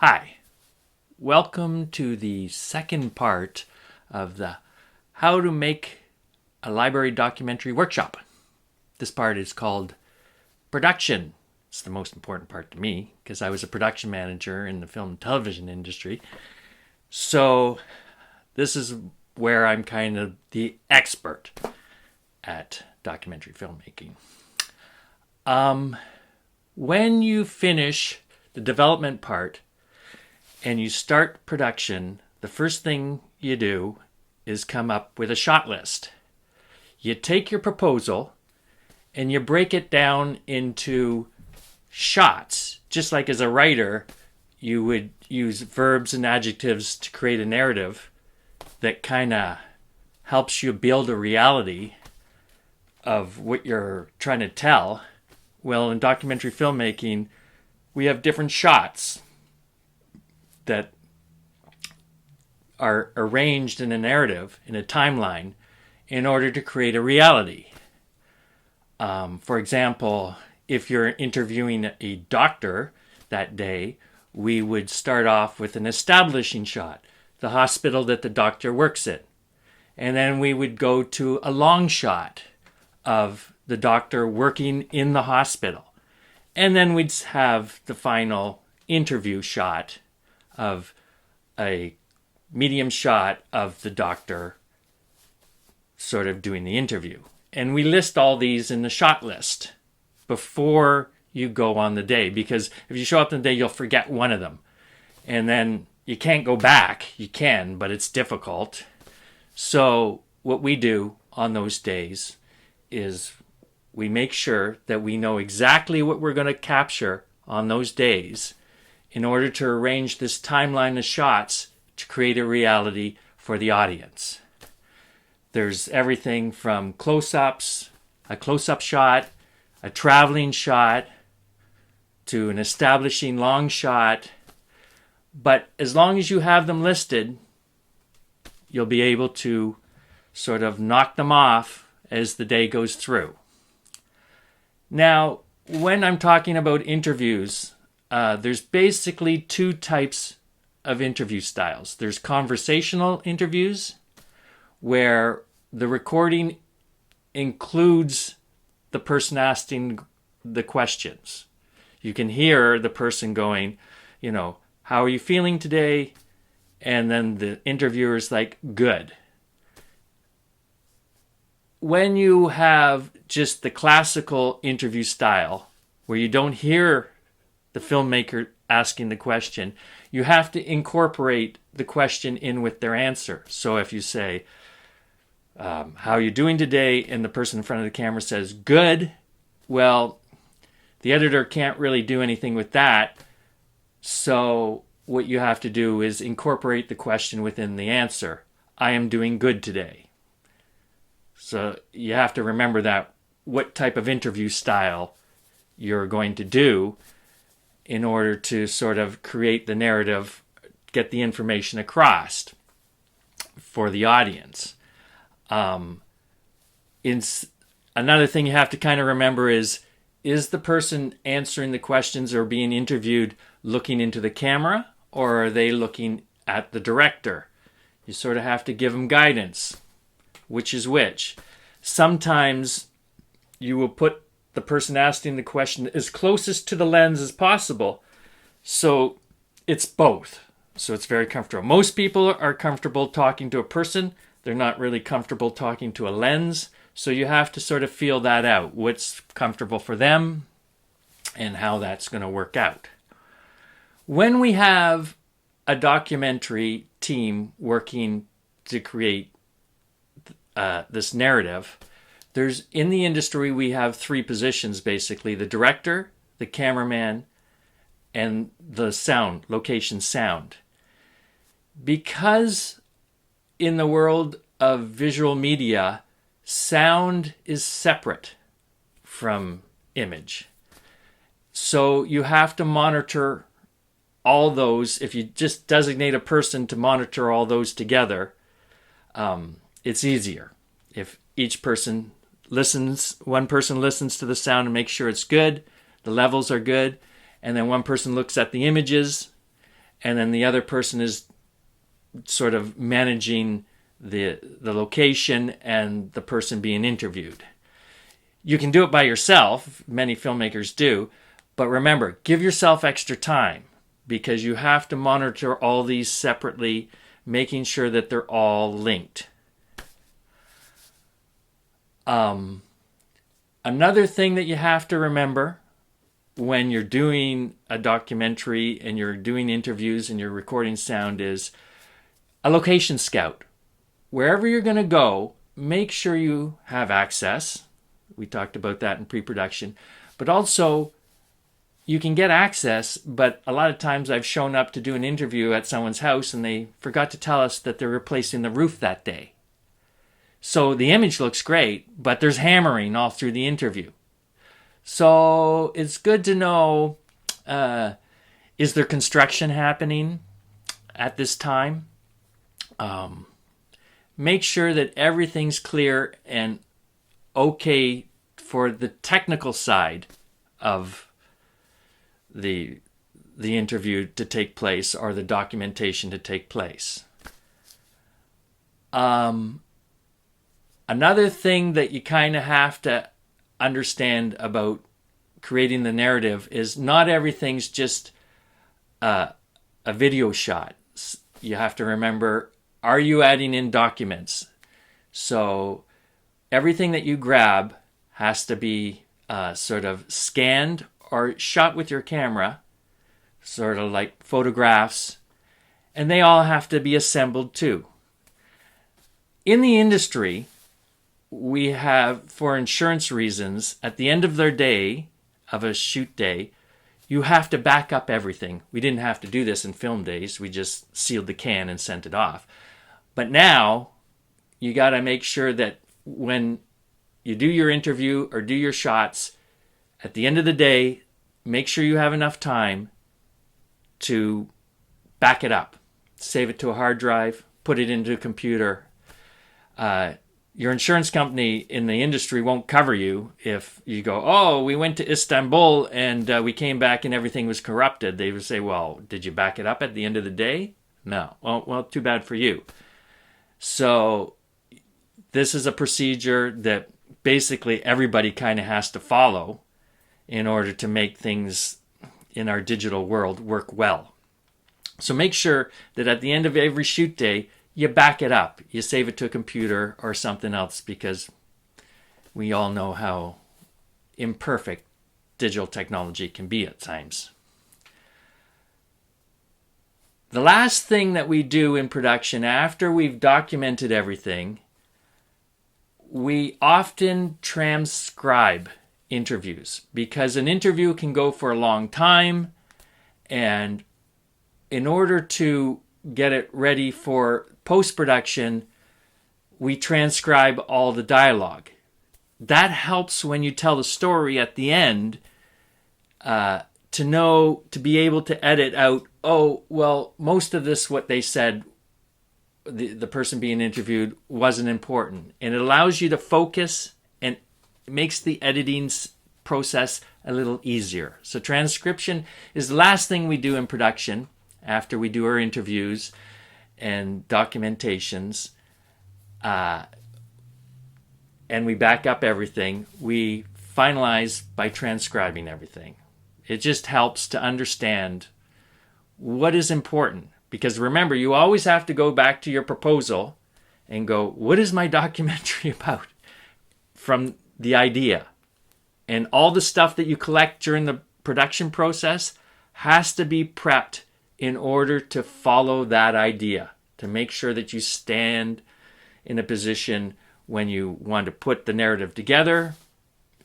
Hi, welcome to the second part of the How to Make a Library Documentary workshop. This part is called Production. It's the most important part to me because I was a production manager in the film and television industry. So this is where I'm kind of the expert at documentary filmmaking. When you finish the development part and you start production, the first thing you do is come up with a shot list. You take your proposal and you break it down into shots. Just like as a writer, you would use verbs and adjectives to create a narrative that kind of helps you build a reality of what you're trying to tell. Well, in documentary filmmaking, we have different shots that are arranged in a narrative, in a timeline, in order to create a reality. For example, if you're interviewing a doctor that day, we would start off with an establishing shot, the hospital that the doctor works in. And then we would go to a long shot of the doctor working in the hospital. And then we'd have the final interview shot of a medium shot of the doctor sort of doing the interview. And we list all these in the shot list before you go on the day, because if you show up on the day, you'll forget one of them. And then you can't go back. You can, but it's difficult. So what we do on those days is we make sure that we know exactly what we're going to capture on those days in order to arrange this timeline of shots to create a reality for the audience. There's everything from close-ups, a close-up shot, a traveling shot, to an establishing long shot. But as long as you have them listed, you'll be able to sort of knock them off as the day goes through. Now, when I'm talking about interviews, there's basically two types of interview styles. There's conversational interviews, where the recording includes the person asking the questions. You can hear the person going, how are you feeling today? And then the interviewer's like, good. When you have just the classical interview style, where you don't hear the filmmaker asking the question, you have to incorporate the question in with their answer. So if you say, how are you doing today? And the person in front of the camera says, good. Well, the editor can't really do anything with that. So what you have to do is incorporate the question within the answer. I am doing good today. So you have to remember that what type of interview style you're going to do in order to sort of create the narrative, get the information across for the audience. Another thing you have to kind of remember is the person answering the questions or being interviewed looking into the camera, or are they looking at the director? You sort of have to give them guidance. Which is which? Sometimes you will put the person asking the question as closest to the lens as possible. So it's both. So it's very comfortable. Most people are comfortable talking to a person. They're not really comfortable talking to a lens. So you have to sort of feel that out. What's comfortable for them and how that's going to work out. When we have a documentary team working to create this narrative, in the industry we have three positions basically: the director, the cameraman, and the location sound. Because in the world of visual media, sound is separate from image. So you have to monitor all those. If you just designate a person to monitor all those together, it's easier. If each person one person listens to the sound and makes sure it's good, the levels are good, and then one person looks at the images, and then the other person is sort of managing the location and the person being interviewed. You can do it by yourself, many filmmakers do, but remember, give yourself extra time because you have to monitor all these separately, making sure that they're all linked. Another thing that you have to remember when you're doing a documentary and you're doing interviews and you're recording sound is a location scout. Wherever you're going to go, make sure you have access. We talked about that in pre-production. But also, you can get access, but a lot of times I've shown up to do an interview at someone's house and they forgot to tell us that they're replacing the roof that day. So the image looks great, but there's hammering all through the interview. So it's good to know, is there construction happening at this time? Make sure that everything's clear and okay for the technical side of the interview to take place or the documentation to take place. Another thing that you kind of have to understand about creating the narrative is not everything's just a video shot. You have to remember, are you adding in documents? So everything that you grab has to be sort of scanned or shot with your camera, sort of like photographs, and they all have to be assembled too. In the industry, we have, for insurance reasons, at the end of their day, of a shoot day, you have to back up everything. We didn't have to do this in film days. We just sealed the can and sent it off. But now, you got to make sure that when you do your interview or do your shots, at the end of the day, make sure you have enough time to back it up. Save it to a hard drive, put it into a computer. Your insurance company in the industry won't cover you if you go, oh, we went to Istanbul and we came back and everything was corrupted. They would say, well, did you back it up at the end of the day? No. Well, too bad for you. So this is a procedure that basically everybody kind of has to follow in order to make things in our digital world work well. So make sure that at the end of every shoot day, you back it up. You save it to a computer or something else because we all know how imperfect digital technology can be at times. The last thing that we do in production after we've documented everything, we often transcribe interviews because an interview can go for a long time, and in order to get it ready for post-production, we transcribe all the dialogue. That helps when you tell the story at the end to be able to edit out, oh, well, most of this, what they said, the person being interviewed, wasn't important. And it allows you to focus and makes the editing process a little easier. So transcription is the last thing we do in production after we do our interviews and documentations, and we back up everything. We finalize by transcribing everything. It just helps to understand what is important. Because remember, you always have to go back to your proposal and go, what is my documentary about? From the idea. And all the stuff that you collect during the production process has to be prepped in order to follow that idea, to make sure that you stand in a position when you want to put the narrative together,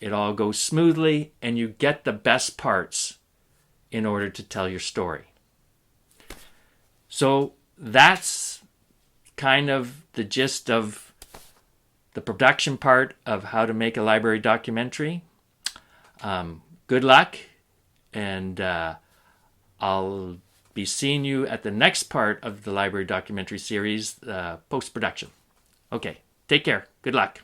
it all goes smoothly, and you get the best parts in order to tell your story. So that's kind of the gist of the production part of how to make a library documentary. Good luck, and I'll be seeing you at the next part of the library documentary series, post-production. Okay, take care. Good luck.